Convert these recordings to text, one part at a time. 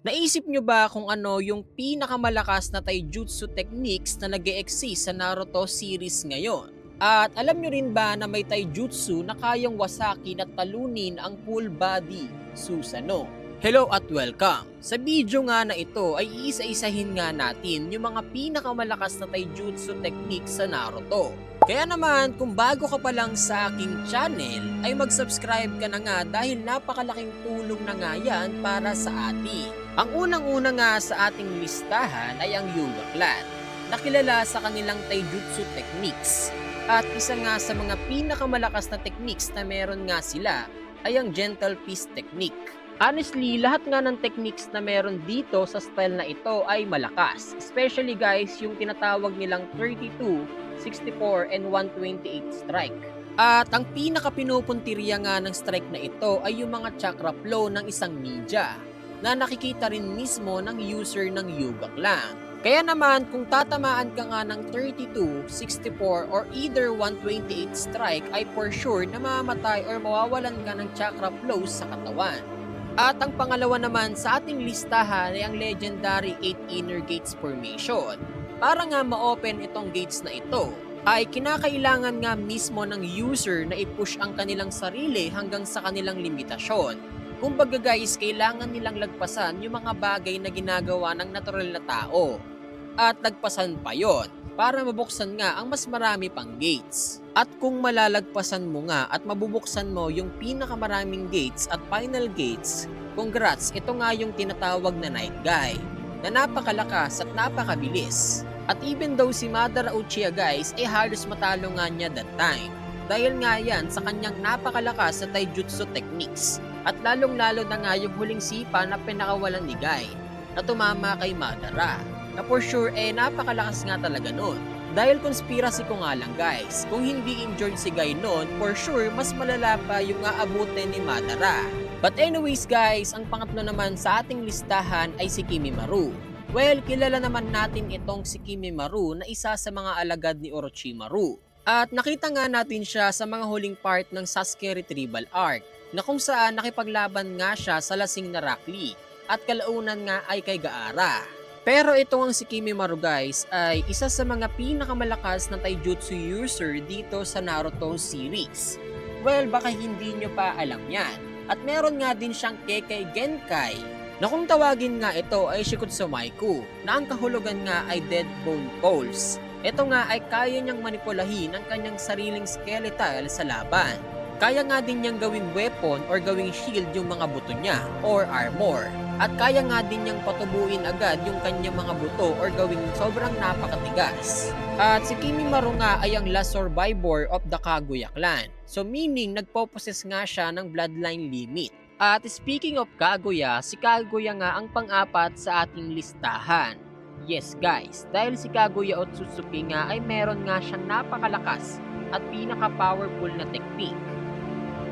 Naisip nyo ba kung ano yung pinakamalakas na taijutsu techniques na nag exist sa Naruto series ngayon? At alam nyo rin ba na may taijutsu na kayang wasakin at talunin ang full body Susanoo? Hello at welcome! Sa video nga na ito ay iisa-isahin nga natin yung mga pinakamalakas na taijutsu techniques sa Naruto. Kaya naman kung bago ka pa lang sa aking channel ay mag-subscribe ka na nga dahil napakalaking tulong na nga yan para sa atin. Ang unang-una nga sa ating listahan ay ang Hyuga Clan, na kilala sa kanilang taijutsu techniques. At isa nga sa mga pinakamalakas na techniques na meron nga sila ay ang Gentle Fist Technique. Honestly, lahat nga ng techniques na meron dito sa style na ito ay malakas. Especially guys, yung tinatawag nilang 32, 64, and 128 strike. At ang pinaka-pinupuntirya nga ng strike na ito ay yung mga chakra flow ng isang ninja na nakikita rin mismo ng user ng Hyuga Clan. Kaya naman kung tatamaan ka nga ng 32, 64, or either 128 strike ay for sure na mamamatay or mawawalan ka ng chakra flows sa katawan. At ang pangalawa naman sa ating listahan ay ang legendary 8 inner gates formation. Para nga ma-open itong gates na ito, ay kinakailangan nga mismo ng user na i-push ang kanilang sarili hanggang sa kanilang limitasyon. Kumbaga guys, kailangan nilang lagpasan yung mga bagay na ginagawa ng natural na tao. At lagpasan pa yon para mabuksan nga ang mas marami pang gates. At kung malalagpasan mo nga at mabubuksan mo yung pinakamaraming gates at final gates, congrats, ito nga yung tinatawag na Night Guy, na napakalakas at napakabilis. At even though si Madara Uchiha guys ay halos matalo nga niya that time, dahil nga yan sa kanyang napakalakas sa taijutsu techniques. At lalong-lalo na nga yung huling sipa na pinakawalan ni Guy na tumama kay Madara, na for sure napakalakas nga talaga nun. Dahil conspiracy ko nga lang guys, kung hindi injured si Guy nun, for sure mas malala pa yung aabutin ni Madara. But anyways guys, ang pangatlo naman sa ating listahan ay si Kimimaro. Well, kilala naman natin itong si Kimimaro na isa sa mga alagad ni Orochimaru. At nakita nga natin siya sa mga huling part ng Sasuke Retrieval Arc, na kung saan nakipaglaban nga siya sa lasing na Rock Lee at kalaunan nga ay kay Gaara. Pero itong si Kimimaro guys ay isa sa mga pinakamalakas na taijutsu user dito sa Naruto series. Well, baka hindi nyo pa alam yan. At meron nga din siyang Kekkei Genkai, na kung tawagin nga ito ay Shikutsumiku, na ang kahulugan nga ay Dead Bone Pulse. Ito nga ay kaya niyang manipulahin ang kanyang sariling skeletal sa laban. Kaya nga din niyang gawing weapon or gawing shield yung mga buto niya or armor. At kaya nga din niyang patubuin agad yung kanyang mga buto or gawing sobrang napakatigas. At si Kimimaro nga ay ang last survivor of the Kaguya clan. So meaning nagpo-possess nga siya ng bloodline limit. At speaking of Kaguya, si Kaguya nga ang pang-apat sa ating listahan. Yes guys, dahil si Kaguya Otsutsuki nga ay meron nga siyang napakalakas at pinaka-powerful na technique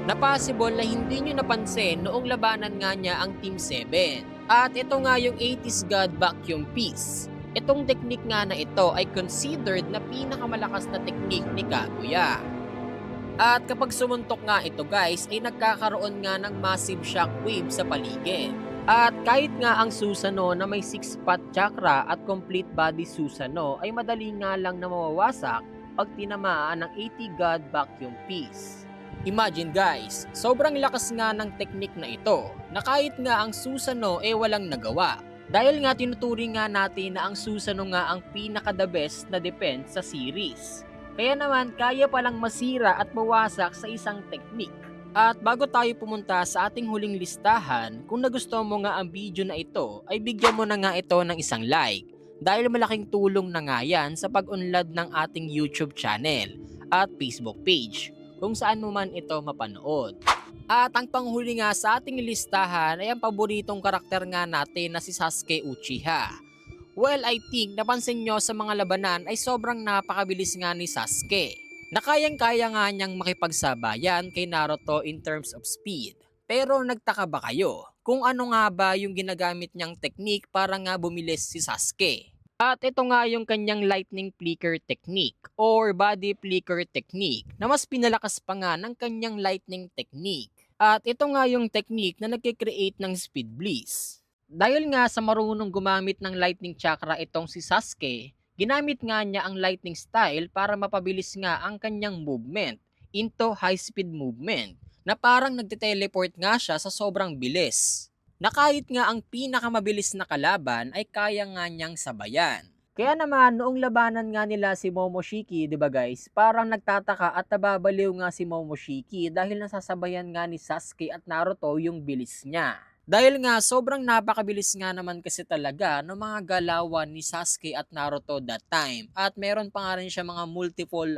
na possible na hindi nyo napansin noong labanan nga niya ang Team 7. At ito nga yung 80s God Vacuum Piece. Itong technique nga na ito ay considered na pinakamalakas na technique ni Kaguya. At kapag sumuntok nga ito guys ay nagkakaroon nga ng massive shockwave sa paligid. At kahit nga ang Susanoo na may 6-spot chakra at complete body Susanoo ay madali nga lang na mawawasak pag tinamaan ng 80 God Vacuum Piece. Imagine guys, sobrang lakas nga ng technique na ito na kahit nga ang Susanoo walang nagawa. Dahil nga tinuturing nga natin na ang Susanoo nga ang pinaka-the best na defense sa series. Kaya naman kaya palang masira at mawasak sa isang technique. At bago tayo pumunta sa ating huling listahan, kung nagustuhan mo nga ang video na ito ay bigyan mo na nga ito ng isang like. Dahil malaking tulong na nga yan sa pag-unlad ng ating YouTube channel at Facebook page, kung saan mo man ito mapanood. At ang panghuli nga sa ating listahan ay ang paboritong karakter nga natin na si Sasuke Uchiha. Well, I think napansin nyo sa mga labanan ay sobrang napakabilis nga ni Sasuke, na kayang-kaya nga niyang makipagsabayan kay Naruto in terms of speed. Pero nagtaka ba kayo kung ano nga ba yung ginagamit niyang technique para nga bumilis si Sasuke? At ito nga yung kanyang lightning flicker technique or body flicker technique na mas pinalakas pa nga ng kanyang lightning technique. At ito nga yung technique na nagkikreate ng speed bliss. Dahil nga sa marunong gumamit ng lightning chakra itong si Sasuke, ginamit nga niya ang lightning style para mapabilis nga ang kanyang movement into high-speed movement na parang nagte-teleport nga siya sa sobrang bilis. Na kahit nga ang pinakamabilis na kalaban ay kaya nga niyang sabayan. Kaya naman, noong labanan nga nila si Momoshiki, 'di ba guys, parang nagtataka at nababaliw nga si Momoshiki dahil nasasabayan nga ni Sasuke at Naruto yung bilis niya. Dahil nga sobrang napakabilis nga naman kasi talaga ng mga galawan ni Sasuke at Naruto that time. At meron pa nga rin siya mga multiple